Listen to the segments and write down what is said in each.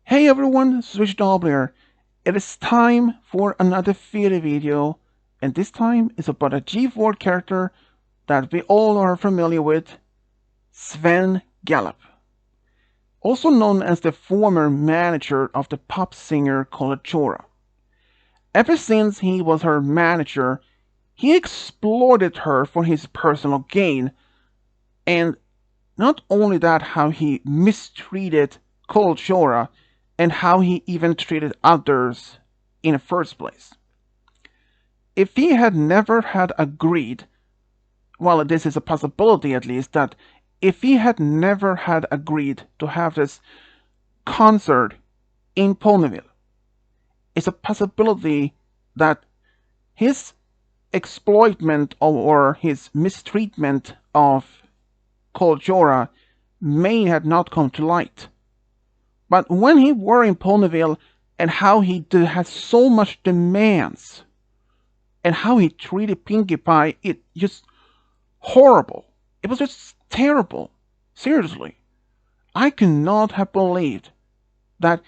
Hey everyone, Svengallop here. It is time for another theater video, and this time is about a G4 character that we all are familiar with, Svengallop. Also known as the former manager of the pop singer Chora. Ever since he was her manager, he exploited her for his personal gain, and not only that, how he mistreated Chora and how he even treated others in the first place. If he had never had agreed, well, this is a possibility at least, that if he had never had agreed to have this concert in Ponyville, it's a possibility that his exploitment or his mistreatment of Chora may have not come to light. But when he were in Ponyville and how he had so much demands and how he treated Pinkie Pie, it just horrible. It was just terrible. Seriously. I could not have believed that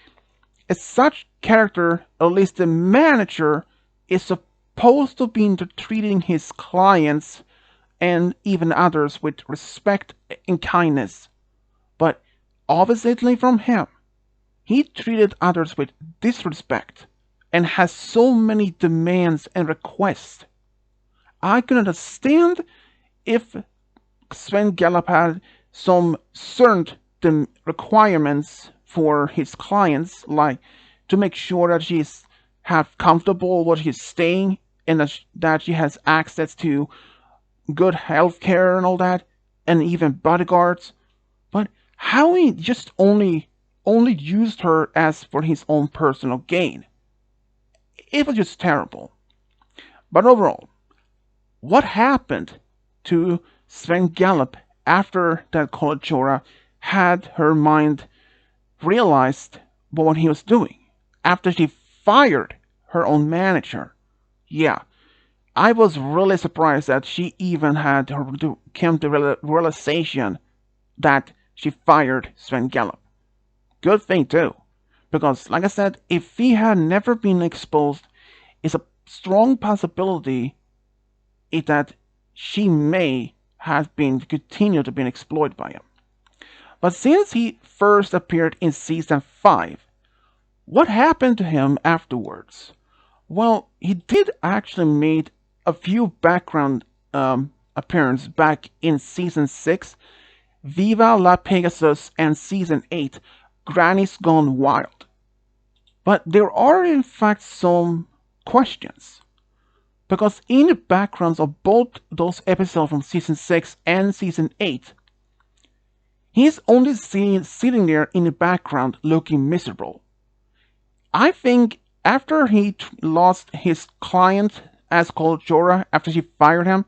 such character, at least the manager, is supposed to be treating his clients and even others with respect and kindness. But oppositely from him, he treated others with disrespect and has so many demands and requests. I can understand if Svengallop had some certain requirements for his clients, like to make sure that she's have comfortable where she's staying and that she has access to good health care and all that, and even bodyguards. But how he just only used her as for his own personal gain. It was just terrible. But overall, what happened to Svengallop after that Chora had her mind realized what he was doing? After she fired her own manager? Yeah, I was really surprised that she even had came to the realization that she fired Svengallop. Good thing too, because like I said, if he had never been exposed, it's a strong possibility that she may have been continued to be exploited by him. But since he first appeared in season 5, what happened to him afterwards? Well, he did actually made a few background appearances back in season 6, Viva La Pegasus, and season 8, Granny's Gone Wild. But there are in fact some questions, because in the backgrounds of both those episodes from season 6 and season 8, he's only seen sitting there in the background looking miserable. I think after he lost his client as Chora, after she fired him,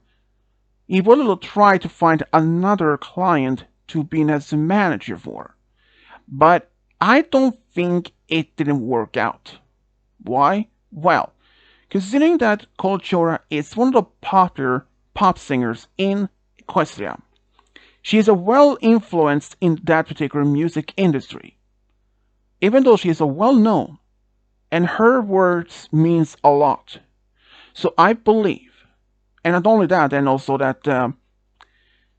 he will try to find another client to be as a manager for. But I don't think it didn't work out. Why? Well, considering that Chora is one of the popular pop singers in Equestria, she is well influenced in that particular music industry. Even though she is well known, and her words means a lot. So I believe, and not only that, and also that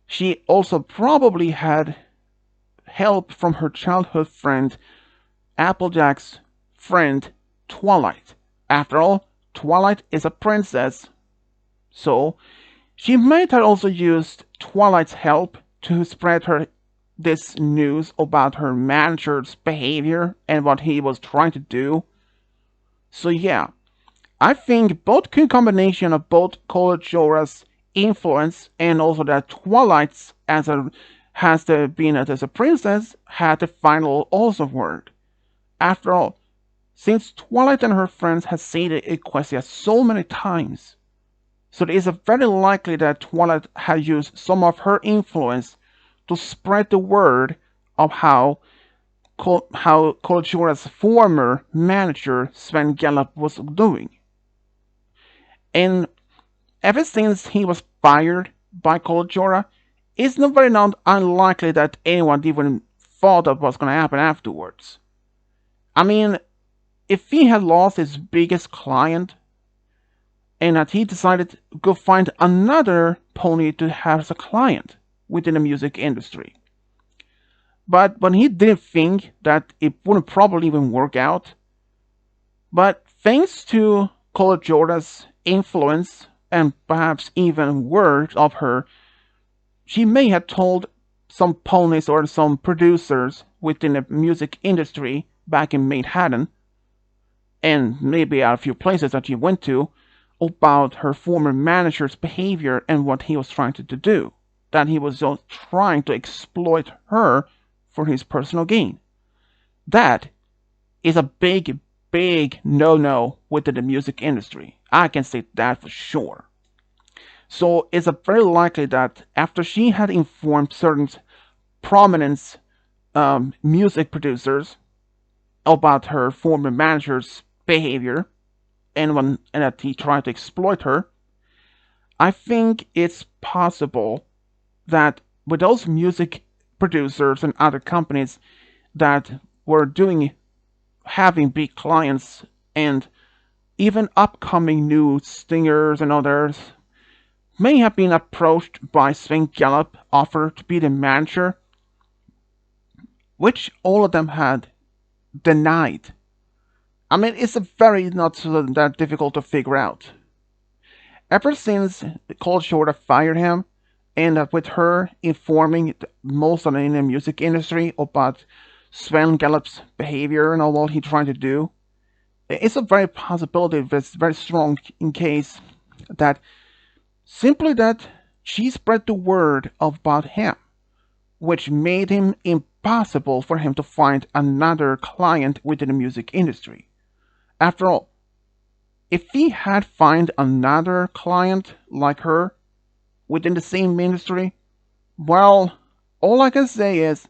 she also probably had help from her childhood friend, Applejack's friend, Twilight. After all, Twilight is a princess. So, she might have also used Twilight's help to spread this news about her manager's behavior and what he was trying to do. So yeah, I think both combination of both Chora's influence and also that Twilight's has been as a princess had the final also word. After all, since Twilight and her friends had seen Equestria so many times, so it is very likely that Twilight had used some of her influence to spread the word of how Chora's former manager Svengallop was doing. And ever since he was fired by Chora, it's not unlikely that anyone even thought of what's going to happen afterwards. I mean, if he had lost his biggest client and that he decided to go find another pony to have as a client within the music industry. But when he didn't think that it wouldn't probably even work out, but thanks to Colajora's influence and perhaps even word of her, she may have told some ponies or some producers within the music industry back in Manhattan, and maybe a few places that she went to, about her former manager's behavior and what he was trying to do. That he was just trying to exploit her for his personal gain. That is a big, big no-no within the music industry. I can say that for sure. So it's very likely that after she had informed certain prominent music producers about her former manager's behavior and that he tried to exploit her, I think it's possible that with those music producers and other companies that were having big clients and even upcoming new singers and others may have been approached by Svengallop, offered to be the manager, which all of them had denied. I mean, it's a very not so that difficult to figure out. Ever since Cold Shoulder fired him, and with her informing most of in the music industry about Svengallop's behavior and all what he's trying to do, it's a very possibility that's very strong in case that simply that she spread the word about him, which made him impossible for him to find another client within the music industry. After all, if he had found another client like her within the same industry, well, all I can say is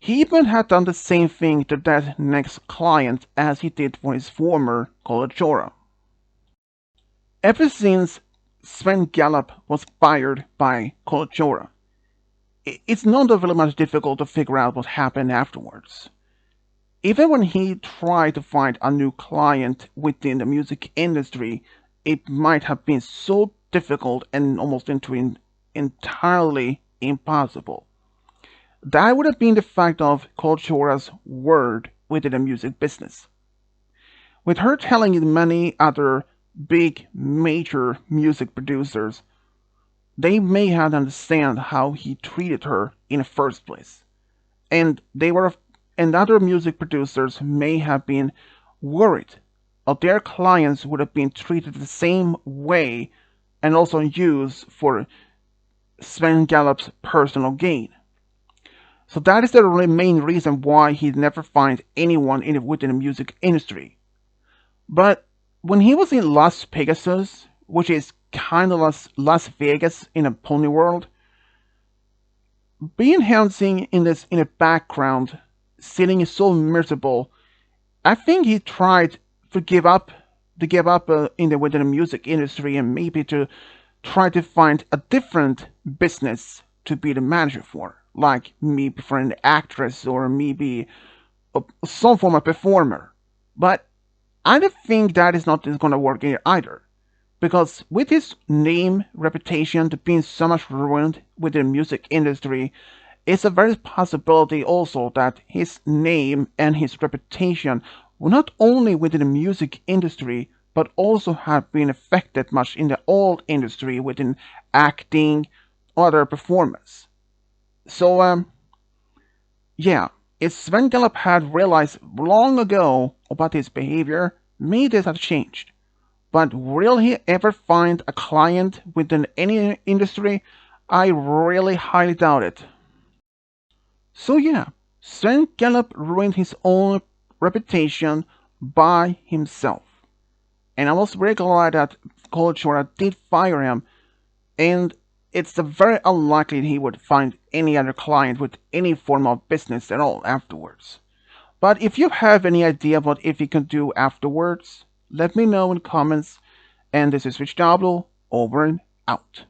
he even had done the same thing to that next client as he did for his former Colachora. Ever since Svengallop was fired by Colachora, it's not very much difficult to figure out what happened afterwards. Even when he tried to find a new client within the music industry, it might have been so difficult and almost entirely impossible. That would have been the fact of Colchora's word within the music business. With her telling many other big major music producers, they may have understand how he treated her in the first place. And other music producers may have been worried that their clients would have been treated the same way and also used for Svengallop's personal gain. So that is the main reason why he never finds anyone within the music industry. But when he was in Las Pegasus, which is kind of Las Vegas in a pony world, being Hansing in the background, sitting so miserable, I think he tried to give up within the music industry and maybe to try to find a different business to be the manager for, like maybe for an actress or maybe some form of performer. But I don't think that is not going to work either, because with his name reputation being so much ruined within the music industry, it's a very possibility also that his name and his reputation will not only within the music industry but also have been affected much in the old industry within acting or other performance. So yeah, if Svengallop had realized long ago about his behavior, maybe this had changed. But will he ever find a client within any industry? I really highly doubt it. So yeah, Svengallop ruined his own reputation by himself. And I was very glad that Colchora did fire him, and it's very unlikely he would find any other client with any form of business at all afterwards. But if you have any idea what if he can do afterwards, let me know in the comments. And this is Rich Dablo, over and out.